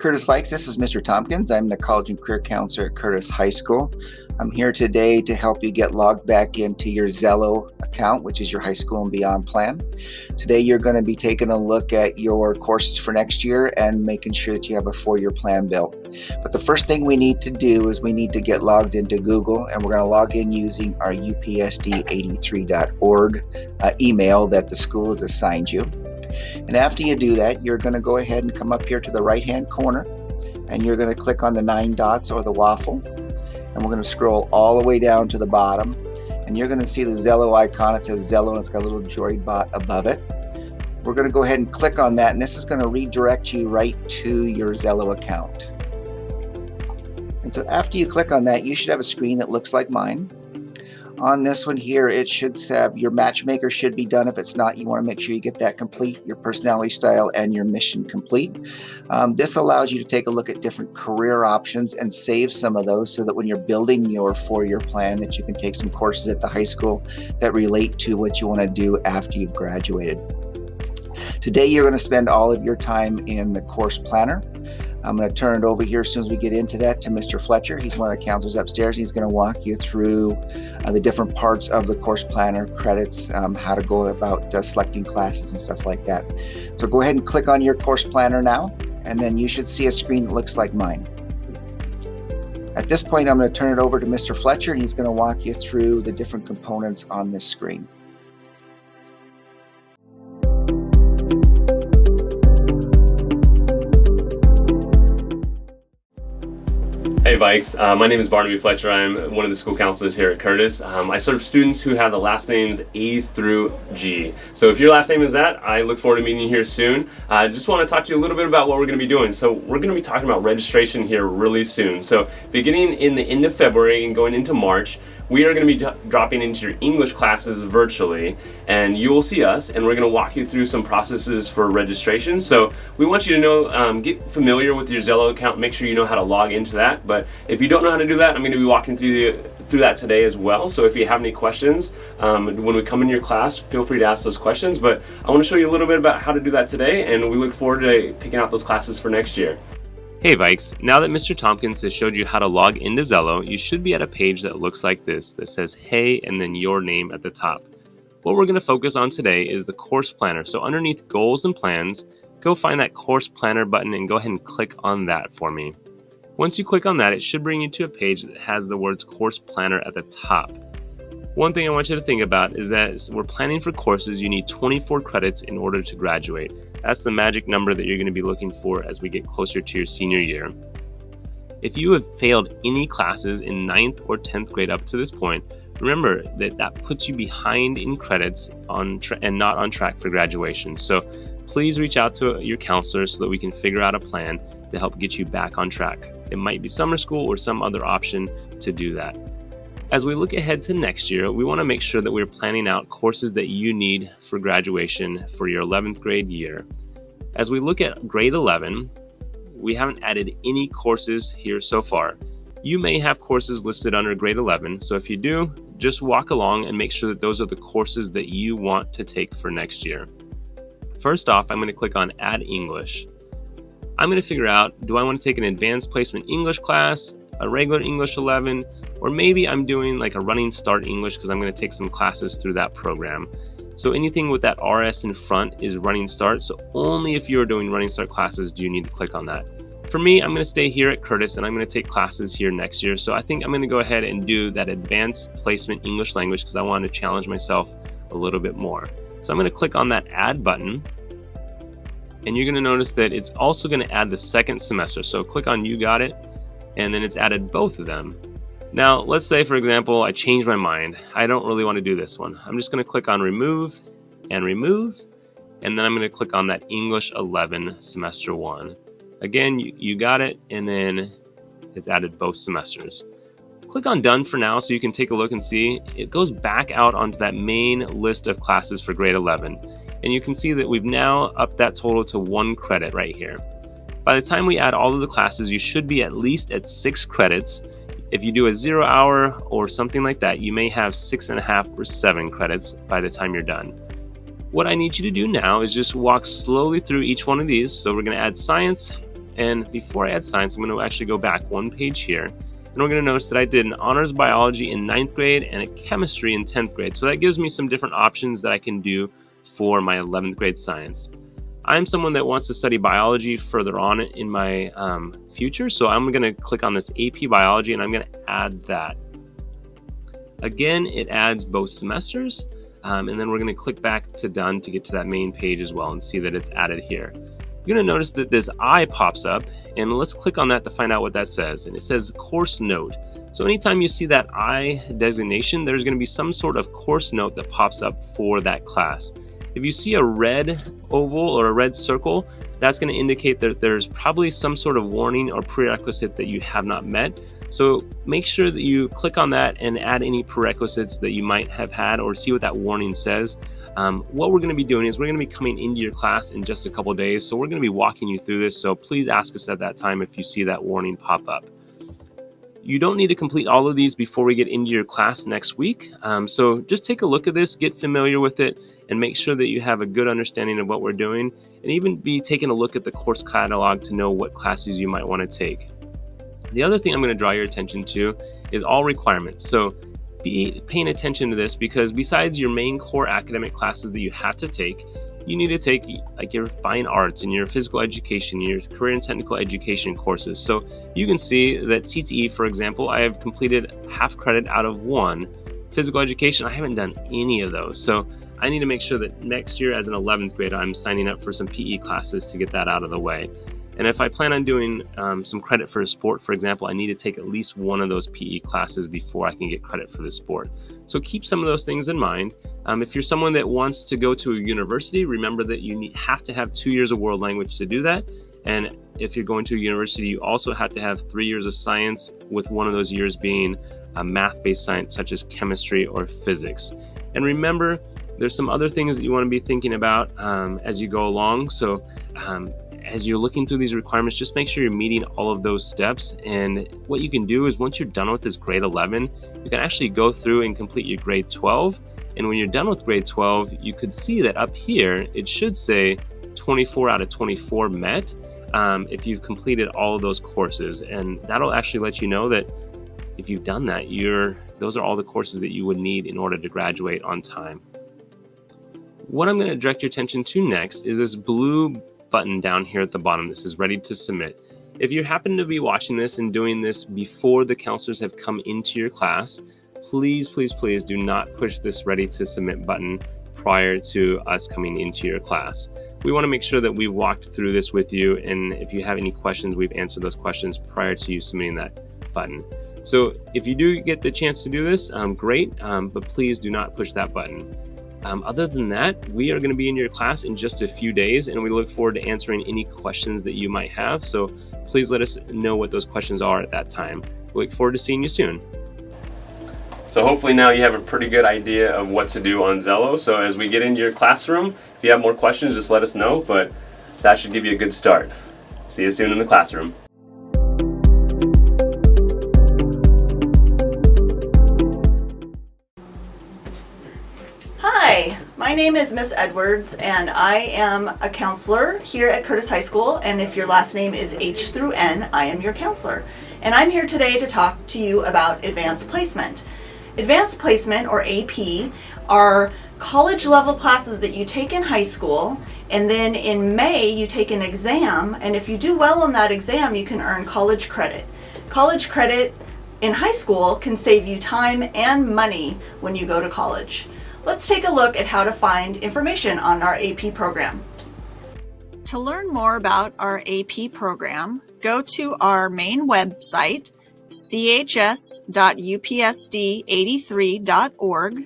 Curtis Viks, this is Mr. Tompkins. I'm the College and Career Counselor at Curtis High School. I'm here today to help you get logged back into your Zello account, which is your high school and beyond plan. Today you're going to be taking a look at your courses for next year and making sure that you have a 4-year plan built. But the first thing we need to do is we need to get logged into Google, and we're going to log in using our upsd83.org email that the school has assigned you. And after you do that, you're going to go ahead and come up here to the right hand corner, and you're going to click on the 9 dots or the waffle, and we're going to scroll all the way down to the bottom, and you're going to see the Zello icon. It says Zello and it's got a little droid bot above it. We're going to go ahead and click on that, and this is going to redirect you right to your Zello account. And so after you click on that, you should have a screen that looks like mine. On this one here, it should have your matchmaker should be done. If it's not, you want to make sure you get that complete, your personality style and your mission complete. This allows you to take a look at different career options and save some of those so that when you're building your 4-year plan, that you can take some courses at the high school that relate to what you want to do after you've graduated. Today, you're going to spend all of your time in the course planner. I'm going to turn it over here as soon as we get into that to Mr. Fletcher. He's one of the counselors upstairs. He's going to walk you through the different parts of the course planner, credits, how to go about selecting classes and stuff like that. So go ahead and click on your course planner now, and then you should see a screen that looks like mine. At this point, I'm going to turn it over to Mr. Fletcher, and he's going to walk you through the different components on this screen. Hey Viks, my name is Barnaby Fletcher. I'm one of the school counselors here at Curtis. I serve students who have the last names A through G. So if your last name is that, I look forward to meeting you here soon. I just want to talk to you a little bit about what we're going to be doing. So we're going to be talking about registration here really soon. So beginning in the end of February and going into March, we are going to be dropping into your English classes virtually, and you will see us, and we're going to walk you through some processes for registration. So we want you to know, get familiar with your Zello account, make sure you know how to log into that. But if you don't know how to do that, I'm going to be walking through that today as well. So if you have any questions, when we come in your class, feel free to ask those questions. But I want to show you a little bit about how to do that today, and we look forward to picking out those classes for next year. Hey Viks, now that Mr. Tompkins has showed you how to log into Zello, you should be at a page that looks like this, that says Hey and then your name at the top. What we're going to focus on today is the course planner. So underneath goals and plans, go find that course planner button and go ahead and click on that for me. Once you click on that, it should bring you to a page that has the words course planner at the top. One thing I want you to think about is that we're planning for courses. You need 24 credits in order to graduate. That's the magic number that you're going to be looking for as we get closer to your senior year. If you have failed any classes in 9th or 10th grade up to this point, remember that puts you behind in credits and not on track for graduation. So please reach out to your counselor so that we can figure out a plan to help get you back on track. It might be summer school or some other option to do that. As we look ahead to next year, we want to make sure that we're planning out courses that you need for graduation for your 11th grade year. As we look at grade 11, we haven't added any courses here so far. You may have courses listed under grade 11, so if you do, just walk along and make sure that those are the courses that you want to take for next year. First off, I'm going to click on Add English. I'm going to figure out, do I want to take an advanced placement English class, a regular English 11, or maybe I'm doing like a running start English because I'm going to take some classes through that program. So anything with that RS in front is running start. So only if you're doing running start classes do you need to click on that. For me, I'm going to stay here at Curtis and I'm going to take classes here next year. So I think I'm going to go ahead and do that advanced placement English language because I want to challenge myself a little bit more. So I'm going to click on that add button. And you're going to notice that it's also going to add the second semester. So click on You Got It, and then it's added both of them. Now, let's say, for example, I change my mind. I don't really want to do this one. I'm just going to click on Remove, and then I'm going to click on that English 11 Semester 1. Again, you got it, and then it's added both semesters. Click on Done for now so you can take a look and see. It goes back out onto that main list of classes for grade 11. And you can see that we've now upped that total to 1 credit right here. By the time we add all of the classes, you should be at least at 6 credits. If you do a 0 hour or something like that, you may have 6.5 or 7 credits by the time you're done. What I need you to do now is just walk slowly through each one of these. So we're going to add science, And before I add science, I'm going to actually go back one page here. And we're going to notice that I did an honors biology in 9th grade and a chemistry in 10th grade. So that gives me some different options that I can do for my 11th grade science. I'm someone that wants to study biology further on in my future. So I'm going to click on this AP biology and I'm going to add that. Again, it adds both semesters. And then we're going to click back to done to get to that main page as well and see that it's added here. You're going to notice that this I pops up, and let's click on that to find out what that says. And it says course note. So anytime you see that I designation, there's going to be some sort of course note that pops up for that class. If you see a red oval or a red circle, that's going to indicate that there's probably some sort of warning or prerequisite that you have not met. So make sure that you click on that and add any prerequisites that you might have had or see what that warning says. What we're going to be doing is we're going to be coming into your class in just a couple of days. So we're going to be walking you through this. So please ask us at that time if you see that warning pop up. You don't need to complete all of these before we get into your class next week. So just take a look at this, get familiar with it, and make sure that you have a good understanding of what we're doing, and even be taking a look at the course catalog to know what classes you might want to take. The other thing I'm going to draw your attention to is all requirements. So be paying attention to this, because besides your main core academic classes that you have to take, you need to take like your fine arts and your physical education, your career and technical education courses. So you can see that CTE, for example, I have completed half credit out of 1. Physical education, I haven't done any of those. So I need to make sure that next year as an 11th grader, I'm signing up for some PE classes to get that out of the way. And if I plan on doing some credit for a sport, for example, I need to take at least one of those PE classes before I can get credit for the sport. So keep some of those things in mind. If you're someone that wants to go to a university, remember that you have to have 2 years of world language to do that. And if you're going to a university, you also have to have 3 years of science, with one of those years being a math-based science such as chemistry or physics. And remember, there's some other things that you want to be thinking about as you go along. So as you're looking through these requirements, just make sure you're meeting all of those steps. And what you can do is, once you're done with this grade 11, you can actually go through and complete your grade 12. And when you're done with grade 12, you could see that up here, it should say 24 out of 24 met if you've completed all of those courses. And that'll actually let you know that if you've done that, those are all the courses that you would need in order to graduate on time. What I'm going to direct your attention to next is this blue button down here at the bottom. This is ready to submit. If you happen to be watching this and doing this before the counselors have come into your class, please do not push this ready to submit button prior to us coming into your class. We want to make sure that we've walked through this with you, and if you have any questions, we've answered those questions prior to you submitting that button. So if you do get the chance to do this, great, but please do not push that button. Other than that, we are going to be in your class in just a few days, and we look forward to answering any questions that you might have. So please let us know what those questions are at that time. We look forward to seeing you soon. So hopefully now you have a pretty good idea of what to do on Zello. So as we get into your classroom, if you have more questions, just let us know, but that should give you a good start. See you soon in the classroom. Hi, my name is Miss Edwards, and I am a counselor here at Curtis High School, and if your last name is H through N, I am your counselor. And I'm here today to talk to you about advanced placement. Advanced placement, or AP, are college level classes that you take in high school, and then in May you take an exam, and if you do well on that exam, you can earn college credit. College credit in high school can save you time and money when you go to college. Let's take a look at how to find information on our AP program. To learn more about our AP program, go to our main website, chs.upsd83.org,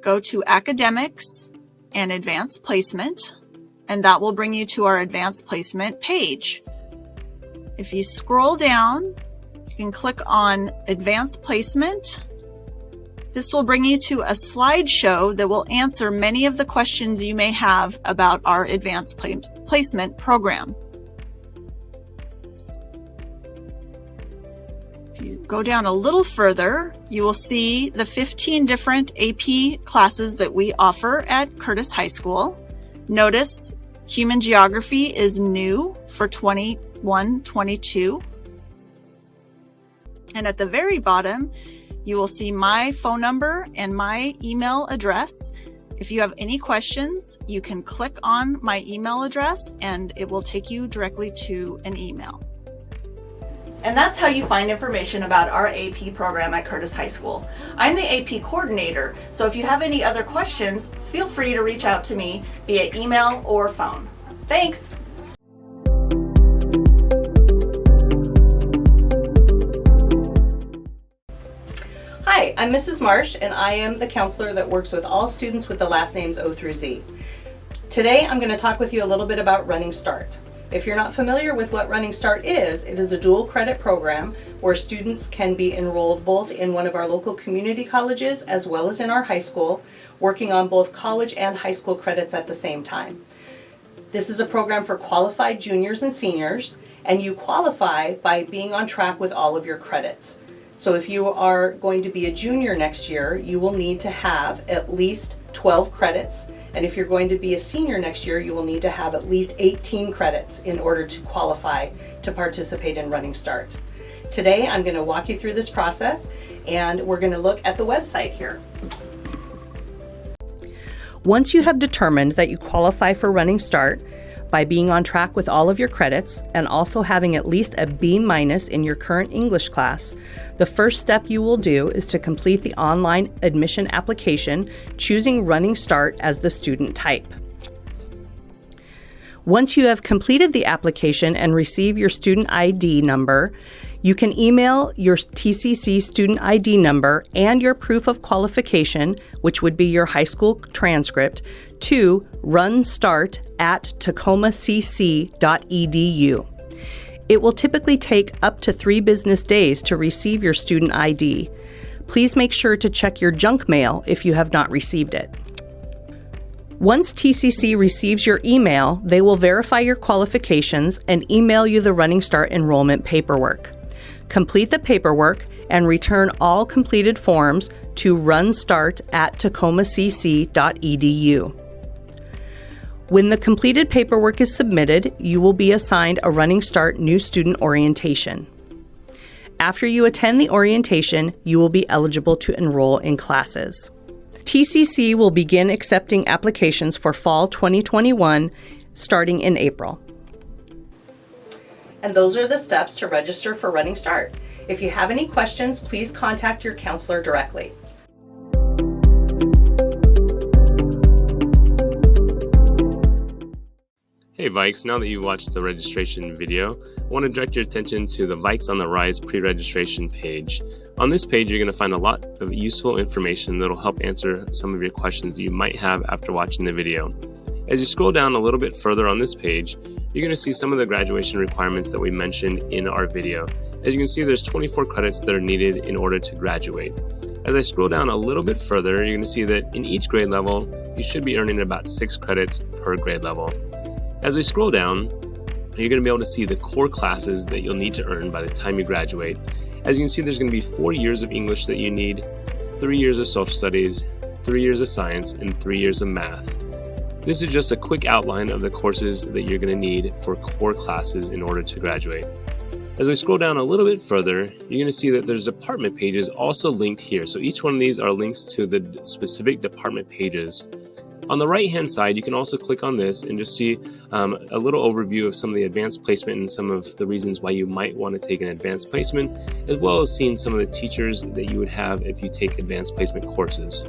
go to Academics and Advanced Placement, and that will bring you to our Advanced Placement page. If you scroll down, you can click on Advanced Placement. This will bring you to a slideshow that will answer many of the questions you may have about our Advanced Placement program. If you go down a little further, you will see the 15 different AP classes that we offer at Curtis High School. Notice Human Geography is new for 2020 122. And at the very bottom, you will see my phone number and my email address. If you have any questions, you can click on my email address and it will take you directly to an email. And that's how you find information about our AP program at Curtis High School. I'm the AP coordinator, so if you have any other questions, feel free to reach out to me via email or phone. Thanks! Hi, I'm Mrs. Marsh, and I am the counselor that works with all students with the last names O through Z. Today, I'm going to talk with you a little bit about Running Start. If you're not familiar with what Running Start is, it is a dual credit program where students can be enrolled both in one of our local community colleges as well as in our high school, working on both college and high school credits at the same time. This is a program for qualified juniors and seniors, and you qualify by being on track with all of your credits. So if you are going to be a junior next year, you will need to have at least 12 credits. And if you're going to be a senior next year, you will need to have at least 18 credits in order to qualify to participate in Running Start. Today, I'm going to walk you through this process, and we're going to look at the website here. Once you have determined that you qualify for Running Start by being on track with all of your credits and also having at least a B- in your current English class, the first step you will do is to complete the online admission application, choosing Running Start as the student type. Once you have completed the application and receive your student ID number, you can email your TCC student ID number and your proof of qualification, which would be your high school transcript, to runstart@tacomacc.edu. It will typically take up to 3 business days to receive your student ID. Please make sure to check your junk mail if you have not received it. Once TCC receives your email, they will verify your qualifications and email you the Running Start enrollment paperwork. Complete the paperwork and return all completed forms to runstart@tacomacc.edu. When the completed paperwork is submitted, you will be assigned a Running Start new student orientation. After you attend the orientation, you will be eligible to enroll in classes. TCC will begin accepting applications for fall 2021 starting in April. And those are the steps to register for Running Start. If you have any questions, please contact your counselor directly. Hey Viks, now that you've watched the registration video, I want to direct your attention to the Viks on the Rise pre-registration page. On this page, you're going to find a lot of useful information that will help answer some of your questions you might have after watching the video. As you scroll down a little bit further on this page, you're going to see some of the graduation requirements that we mentioned in our video. As you can see, there's 24 credits that are needed in order to graduate. As I scroll down a little bit further, you're going to see that in each grade level, you should be earning about 6 credits per grade level. As we scroll down, you're going to be able to see the core classes that you'll need to earn by the time you graduate. As you can see, there's going to be 4 years of English that you need, 3 years of social studies, 3 years of science, and 3 years of math. This is just a quick outline of the courses that you're going to need for core classes in order to graduate. As we scroll down a little bit further, you're going to see that there's department pages also linked here. So each one of these are links to the specific department pages. On the right-hand side, you can also click on this and just see a little overview of some of the advanced placement and some of the reasons why you might want to take an advanced placement, as well as seeing some of the teachers that you would have if you take advanced placement courses.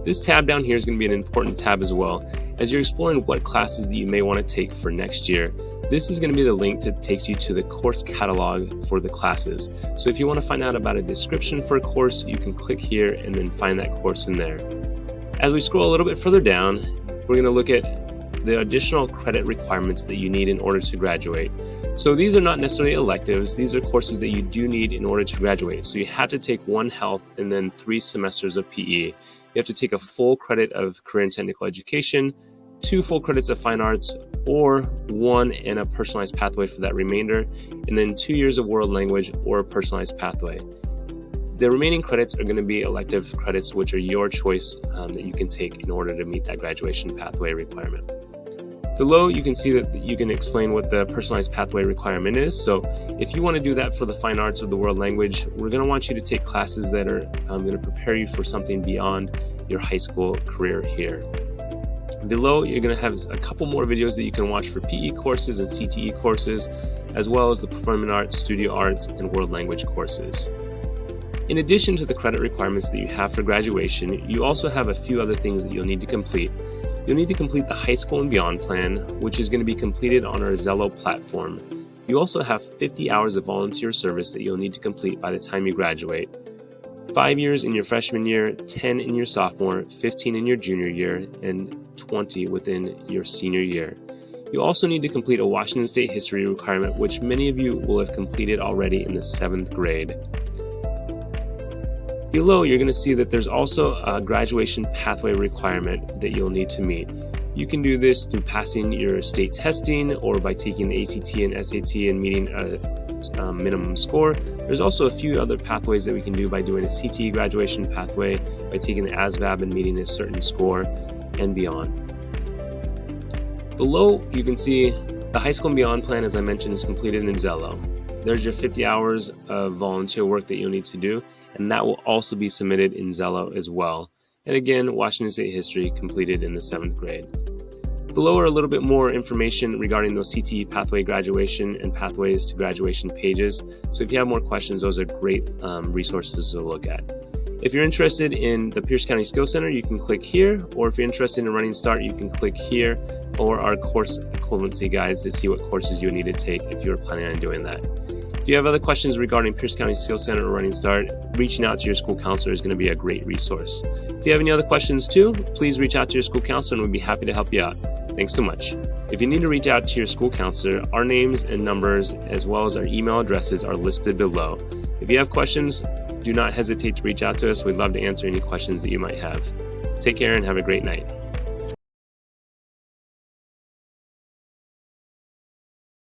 This tab down here is going to be an important tab as well. As you're exploring what classes that you may want to take for next year, this is going to be the link that takes you to the course catalog for the classes. So if you want to find out about a description for a course, you can click here and then find that course in there. As we scroll a little bit further down, we're going to look at the additional credit requirements that you need in order to graduate. So these are not necessarily electives. These are courses that you do need in order to graduate. So you have to take 1 health and then 3 semesters of PE. You have to take a full credit of career and technical education, 2 full credits of fine arts, or 1 and a personalized pathway for that remainder, and then 2 years of world language or a personalized pathway. The remaining credits are going to be elective credits, which are your choice that you can take in order to meet that graduation pathway requirement. Below, you can see that you can explain what the personalized pathway requirement is. So if you want to do that for the fine arts or the world language, we're going to want you to take classes that are going to prepare you for something beyond your high school career here. Below, you're going to have a couple more videos that you can watch for PE courses and CTE courses, as well as the performing arts, studio arts, and world language courses. In addition to the credit requirements that you have for graduation, you also have a few other things that you'll need to complete. You'll need to complete the High School and Beyond plan, which is going to be completed on our Zello platform. You also have 50 hours of volunteer service that you'll need to complete by the time you graduate. 5 years in your freshman year, 10 in your sophomore, 15 in your junior year, and 20 within your senior year. You also need to complete a Washington State history requirement, which many of you will have completed already in the 7th grade. Below, you're going to see that there's also a graduation pathway requirement that you'll need to meet. You can do this through passing your state testing or by taking the ACT and SAT and meeting a minimum score. There's also a few other pathways that we can do by doing a CTE graduation pathway, by taking the ASVAB and meeting a certain score, and beyond. Below, you can see the High School and Beyond plan, as I mentioned, is completed in Zello. There's your 50 hours of volunteer work that you'll need to do, and that will also be submitted in Zello as well. And again, Washington State history completed in the 7th grade. Below are a little bit more information regarding those CTE pathway graduation and pathways to graduation pages. So if you have more questions, those are great resources to look at. If you're interested in the Pierce County Skills Center, you can click here, or if you're interested in Running Start, you can click here, or our course equivalency guides to see what courses you need to take if you're planning on doing that. If you have other questions regarding Pierce County Skills Center or Running Start, reaching out to your school counselor is going to be a great resource. If you have any other questions too, please reach out to your school counselor and we'd be happy to help you out. Thanks so much. If you need to reach out to your school counselor, our names and numbers, as well as our email addresses, are listed below. If you have questions, do not hesitate to reach out to us. We'd love to answer any questions that you might have. Take care and have a great night.